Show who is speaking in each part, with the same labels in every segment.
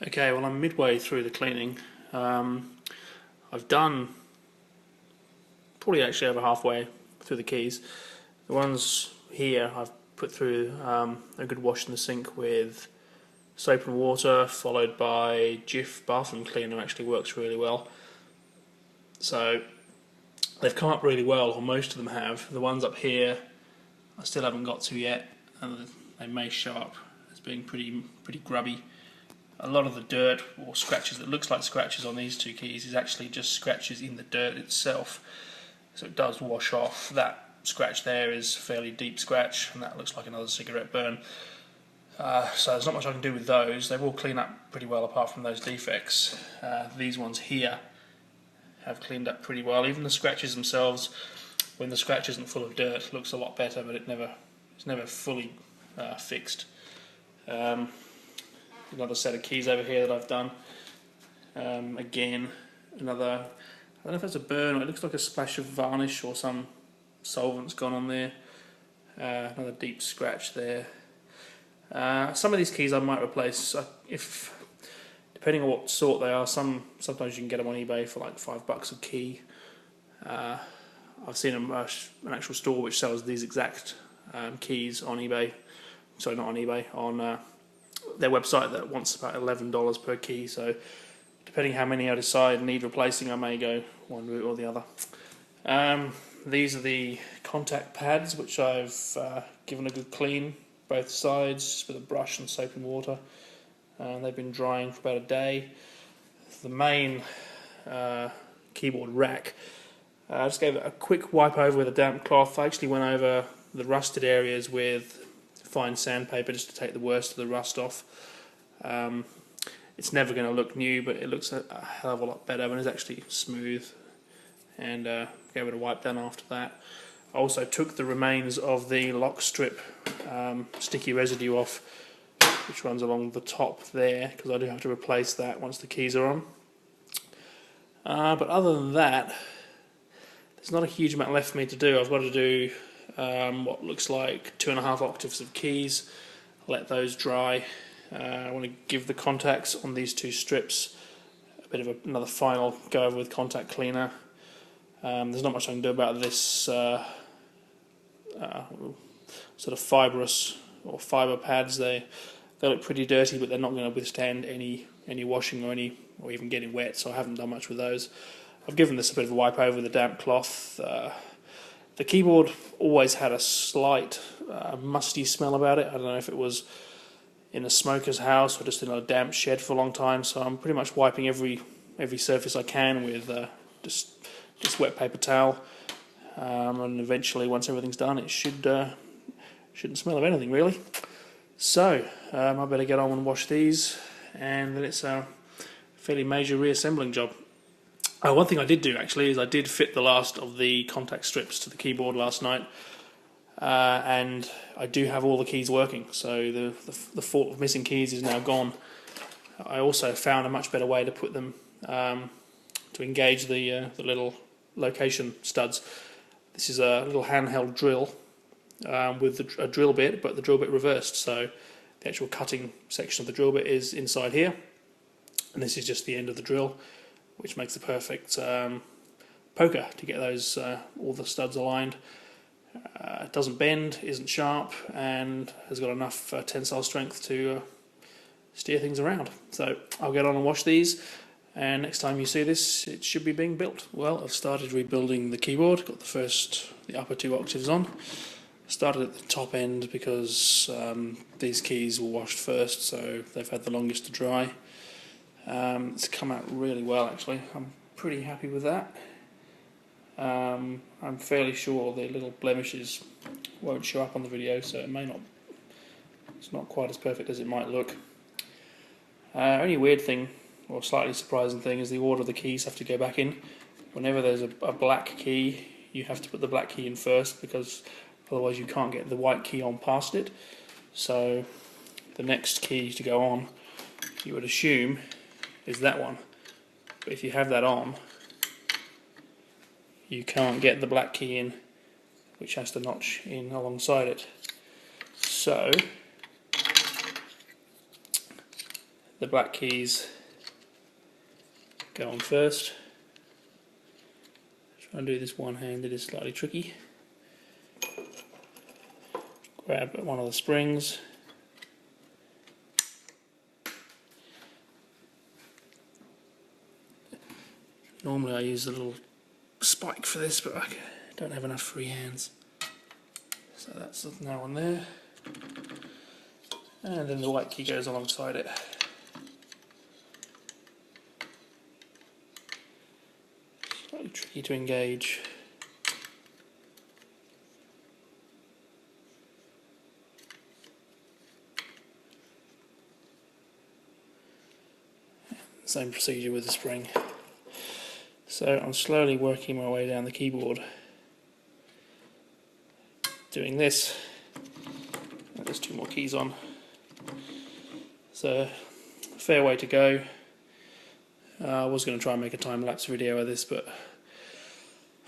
Speaker 1: Okay, well I'm midway through the cleaning. I've done probably actually over halfway through the keys. The ones here I've put through a good wash in the sink with soap and water, followed by Jif bathroom cleaner. Actually works really well. So they've come up really well, or most of them have. The ones up here I still haven't got to yet, and they may show up as being pretty grubby. A lot of the dirt or scratches that looks like scratches on these two keys is actually just scratches in the dirt itself, so it does wash off. That scratch there is a fairly deep scratch, and that looks like another cigarette burn. So there's not much I can do with those. They will clean up pretty well apart from those defects. These ones here have cleaned up pretty well. Even the scratches themselves, when the scratch isn't full of dirt, looks a lot better, but it's never fully fixed. Another set of keys over here that I've done. Again, another, I don't know if that's a burn or it looks like a splash of varnish or some solvent's gone on there. Another deep scratch there. Some of these keys I might replace depending on what sort they are. Sometimes you can get them on eBay for like $5 a key. I've seen an actual store which sells these exact keys on eBay. Sorry, not on eBay, on their website, that wants about $11 per key. So depending how many I decide need replacing, I may go one route or the other. These are the contact pads which I've given a good clean, both sides, with a brush and soap and water. They've been drying for about a day. The main keyboard rack, I just gave it a quick wipe over with a damp cloth. I actually went over the rusted areas with fine sandpaper just to take the worst of the rust off. It's never going to look new, but it looks a hell of a lot better when it's actually smooth, and gave it a wipe down after that. I also took the remains of the lock strip sticky residue off, which runs along the top there, because I do have to replace that once the keys are on. But other than that, there's not a huge amount left for me to do. I've got to do what looks like 2.5 octaves of keys, let those dry. I want to give the contacts on these two strips a bit of another final go over with contact cleaner. There's not much I can do about this sort of fibrous or fibre pads. They look pretty dirty, but they're not going to withstand any washing or even getting wet, so I haven't done much with those. I've given this a bit of a wipe over with a damp cloth. The keyboard always had a slight musty smell about it. I don't know if it was in a smoker's house or just in a damp shed for a long time, so I'm pretty much wiping every surface I can with just wet paper towel, and eventually once everything's done it shouldn't smell of anything really. So I better get on and wash these, and then it's a fairly major reassembling job. One thing I did do actually is I did fit the last of the contact strips to the keyboard last night, and I do have all the keys working, so the thought of missing keys is now gone. I also found a much better way to put them to engage the little location studs. This is a little handheld drill with a drill bit, but the drill bit reversed, so the actual cutting section of the drill bit is inside here, and this is just the end of the drill, which makes the perfect poker to get those all the studs aligned. It doesn't bend, isn't sharp, and has got enough tensile strength to steer things around. So I'll get on and wash these, and next time you see this it should be being built. Well, I've started rebuilding the keyboard, got the upper 2 octaves on. Started at the top end because these keys were washed first, so they've had the longest to dry. It's come out really well actually. I'm pretty happy with that. I'm fairly sure the little blemishes won't show up on the video, so it's not quite as perfect as it might look. Only weird thing, or slightly surprising thing, is the order of the keys have to go back in. Whenever there's a black key, you have to put the black key in first, because otherwise you can't get the white key on past it. So the next key to go on, you would assume, is that one. But if you have that on, you can't get the black key in, which has to notch in alongside it. So The black keys go on first. Try and do this one-handed is slightly tricky. Grab one of the springs. Normally I use a little spike for this, but I don't have enough free hands. So that's now on there. And then the white key goes alongside it. Slightly tricky to engage. Same procedure with the spring. So I'm slowly working my way down the keyboard, doing this. There's 2 more keys on. So, a fair way to go. I was going to try and make a time-lapse video of this, but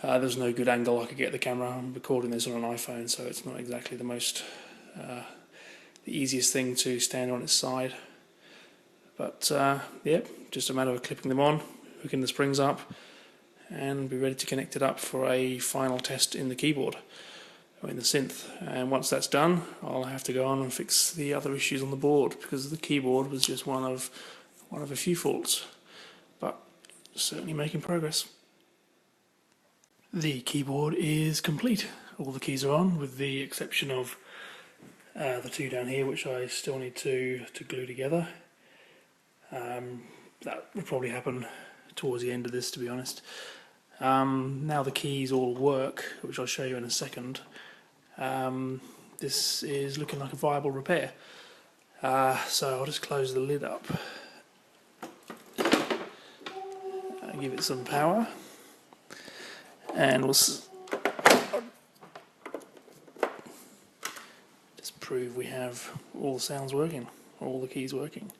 Speaker 1: there's no good angle I could get the camera. I'm recording this on an iPhone, so it's not exactly the most, the easiest thing to stand on its side. But yeah, just a matter of clipping them on, hooking the springs up, and be ready to connect it up for a final test in the keyboard, or in the synth. And once that's done, I'll have to go on and fix the other issues on the board, because the keyboard was just one of a few faults, but certainly making progress. The keyboard is complete. All the keys are on, with the exception of the 2 down here, which I still need to glue together. That will probably happen towards the end of this, to be honest. Now the keys all work, which I'll show you in a second. This is looking like a viable repair. So I'll just close the lid up, give it some power, and we'll just prove we have all the sounds working, all the keys working.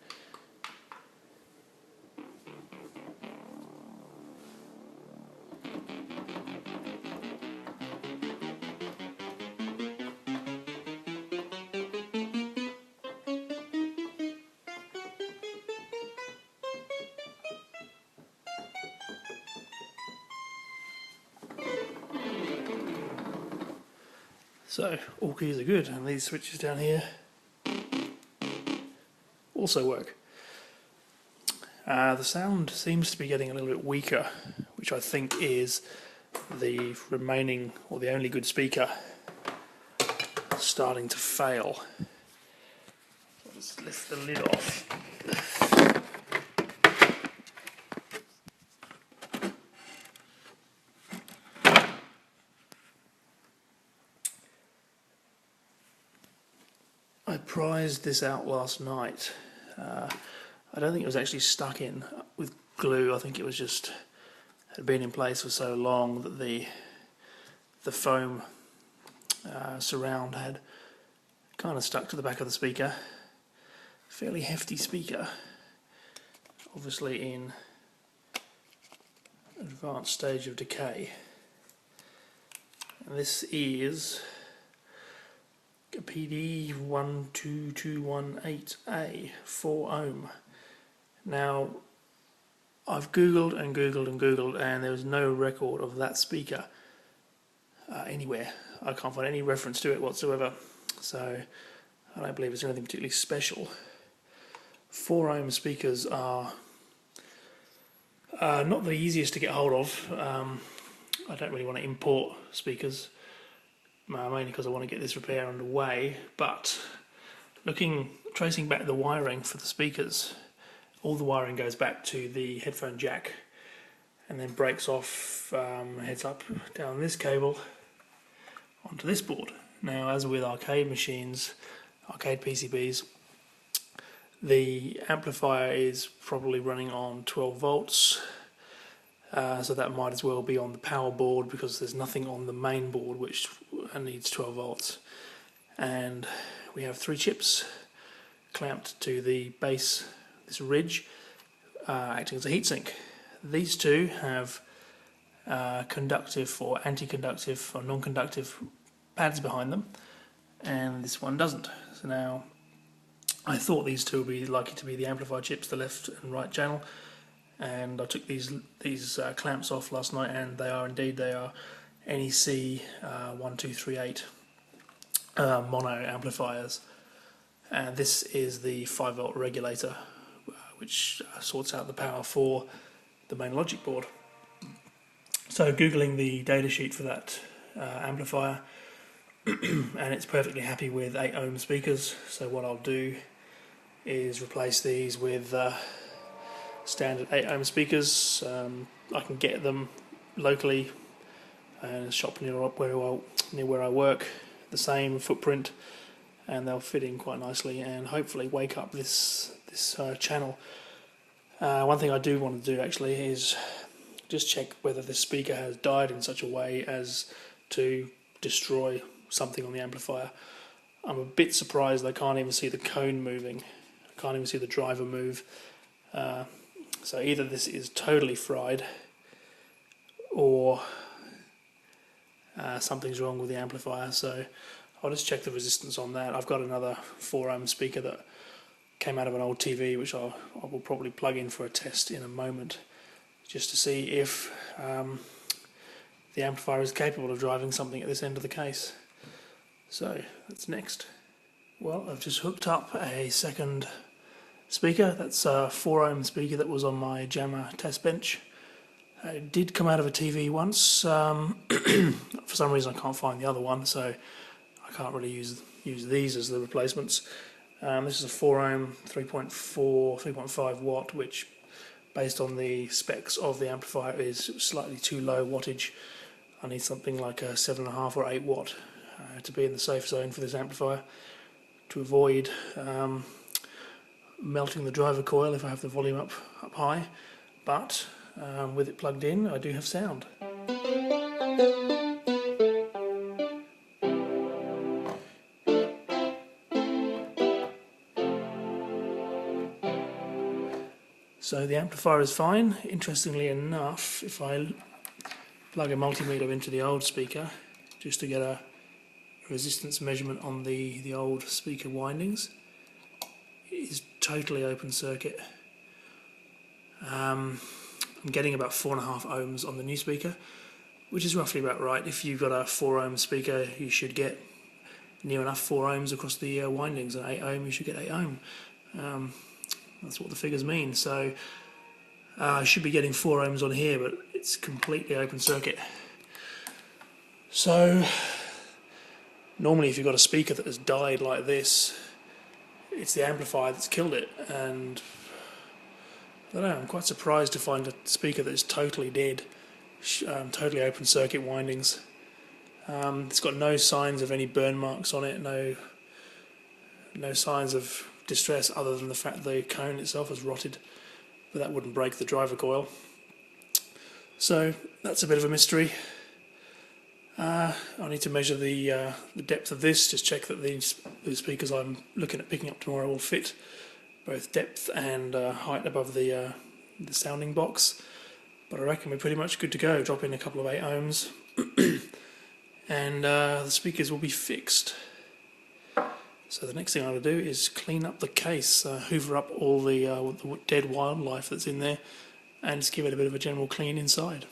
Speaker 1: So all keys are good, and these switches down here also work. The sound seems to be getting a little bit weaker, which I think is the remaining, or the only good speaker, starting to fail. Let's lift the lid off. I prized this out last night. I don't think it was actually stuck in with glue. I think it was just had been in place for so long that the foam surround had kind of stuck to the back of the speaker. Fairly hefty speaker, obviously in advanced stage of decay. And this is a PD 12218A, 4 ohm. Now, I've googled and googled and googled, and there was no record of that speaker anywhere. I can't find any reference to it whatsoever, so I don't believe it's anything particularly special. 4 ohm speakers are not the easiest to get hold of. I don't really want to import speakers, mainly because I want to get this repair underway, but tracing back the wiring for the speakers, all the wiring goes back to the headphone jack and then breaks off, heads up down this cable onto this board. Now, as with arcade machines, arcade PCBs, the amplifier is probably running on 12 volts, so that might as well be on the power board, because there's nothing on the main board which needs 12 volts. And we have 3 chips clamped to the base, this ridge, acting as a heatsink. These 2 have conductive or anti-conductive or non-conductive pads behind them, and this one doesn't. So now I thought these two would be likely to be the amplifier chips, the left and right channel, and I took these clamps off last night, and they are NEC 1238 mono amplifiers, and this is the 5-volt regulator, which sorts out the power for the main logic board. So googling the datasheet for that amplifier, and it's perfectly happy with 8 ohm speakers. So what I'll do is replace these with standard 8 ohm speakers. I can get them locally in a shop near where I work, the same footprint, and they'll fit in quite nicely and hopefully wake up this channel. One thing I do want to do actually is just check whether the speaker has died in such a way as to destroy something on the amplifier. I'm a bit surprised I can't even see the cone moving. I can't even see the driver move. So either this is totally fried, or something's wrong with the amplifier. So I'll just check the resistance on that. I've got another 4 ohm speaker that came out of an old TV, which I will probably plug in for a test in a moment, just to see if the amplifier is capable of driving something at this end of the case. So that's next. Well, I've just hooked up a second speaker. That's a 4 ohm speaker that was on my Jammer test bench. It did come out of a TV once. For some reason I can't find the other one, so I can't really use these as the replacements. This is a 4 ohm 3.5 watt, which based on the specs of the amplifier is slightly too low wattage. I need something like a 7.5 or 8 watt to be in the safe zone for this amplifier, to avoid melting the driver coil if I have the volume up high, but with it plugged in I do have sound. So the amplifier is fine. Interestingly enough, if I plug a multimeter into the old speaker just to get a resistance measurement on the old speaker windings, it is totally open circuit. I'm getting about 4.5 ohms on the new speaker, which is roughly about right. If you've got a 4 ohm speaker, you should get near enough 4 ohms across the windings, and 8 ohm you should get 8 ohm. That's what the figures mean. So I should be getting 4 ohms on here, but it's completely open circuit. So normally if you've got a speaker that has died like this, it's the amplifier that's killed it, and I don't know, I'm quite surprised to find a speaker that is totally dead, totally open circuit windings. It's got no signs of any burn marks on it, no signs of distress other than the fact the cone itself has rotted, but that wouldn't break the driver coil. So that's a bit of a mystery. I need to measure the depth of this, just check that the speakers I'm looking at picking up tomorrow will fit both depth and height above the sounding box. But I reckon we're pretty much good to go. Drop in a couple of 8 ohms and the speakers will be fixed. So the next thing I'm going to do is clean up the case, hoover up all the dead wildlife that's in there, and just give it a bit of a general clean inside.